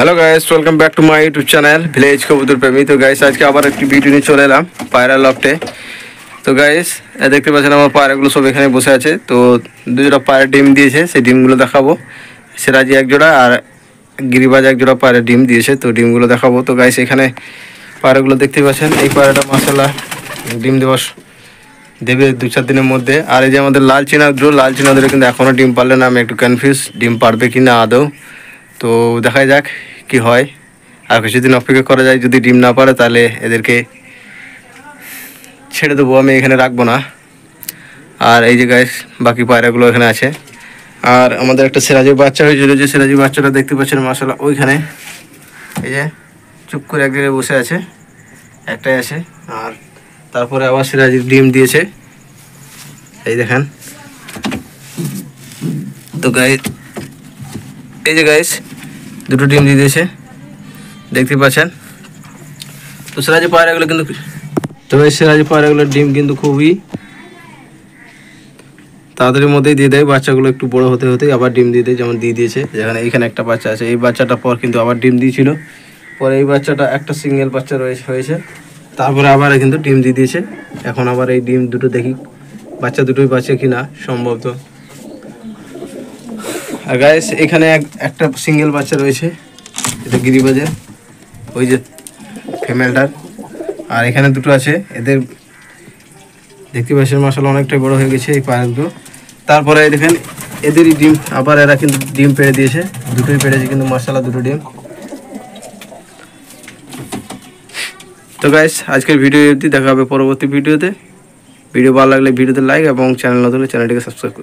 Hello guys, welcome back to my YouTube channel village কবুতর প্রেমী। তো গাইস আজকে আবার একটি ভিডিও নিয়ে চলে এলাম পায়রা লফটে। তো গাইস দেখতে পাচ্ছেন আমার পায়রাগুলো সব এখানে বসে আছে। তো দুজোড়া পায়রা ডিম দিয়েছে, সেই ডিমগুলো দেখাবো। সিরাজি এক জোড়া আর গিরিবাজ এক জোড়া পায়রা ডিম দিয়েছে, তো ডিমগুলো দেখাবো। তো গাইস এখানে পায়রাগুলো দেখতে পাচ্ছেন, এই পায়রাটা মাশাআল্লাহ ডিম দেবে 2-4 দিনের মধ্যে। আর এই যে আমাদের লাল চিনাদের কিন্তু এখনও ডিম পারলে না, আমি একটু কনফিউজ ডিম পারবে কি না আদৌ। তো দেখা যাক কি হয়, আর কিছুদিন অপেক্ষা করা যায়। যদি ডিম না পারে তাহলে এদেরকে ছেড়ে দেবো, আমি এখানে রাখবো না। আর এই যে গাইস বাকি পায়রাগুলো এখানে আছে। আর আমাদের একটা সিরাজির বাচ্চা হয়েছিল, যে সিরাজির বাচ্চাটা দেখতে পাচ্ছেন মাশাআল্লাহ ওইখানে এই যে চুপ করে এক জায়গায় বসে আছে, একটাই আছে। আর তারপরে আবার সিরাজির ডিম দিয়েছে, এই দেখেন। তো গাইস এই যে গাইস দুটো ডিম দিয়ে দিয়েছে, দেখতে পাচ্ছেন। তো সিরাজি পায়রাগুলো কিন্তু সিরাজি পায়রাগুলোর ডিম কিন্তু খুবই তাড়াতাড়ির মধ্যেই দিয়ে দেয়। বাচ্চাগুলো একটু বড় হতে হতেই আবার ডিম দিয়ে দেয়, যেমন দিয়ে দিয়েছে। যেখানে এইখানে একটা বাচ্চা আছে, এই বাচ্চাটা পর কিন্তু আবার ডিম দিয়েছিল, পরে এই বাচ্চাটা একটা সিঙ্গেল বাচ্চা হয়েছে, তারপরে আবার কিন্তু ডিম দিয়ে দিয়েছে। এখন আবার এই ডিম দুটো দেখি বাচ্চা দুটোই বাঁচে কি না, সম্ভবত। আর গাইস এখানে একটা সিঙ্গেল বাচ্চা রয়েছে, এটা গিরিবাজের, ওই যে ফিমেলটার। আর এখানে দুটো আছে, এদের দেখতে পাচ্ছেন মাশাআল্লাহ অনেকটাই বড় হয়ে গেছে এই পায়রাগুলো। তারপরে দেখেন এদেরই ডিম, আবার এরা কিন্তু ডিম পেড়ে দিয়েছে, দুটোই পেড়েছে কিন্তু মাশাআল্লাহ দুটো ডিম। তো গাইস আজকের ভিডিও অবধি, দেখা হবে পরবর্তী ভিডিওতে। ভিডিও ভালো লাগলে ভিডিওতে লাইক এবং চ্যানেল নতুন হলে চ্যানেলটিকে সাবস্ক্রাইব করুন।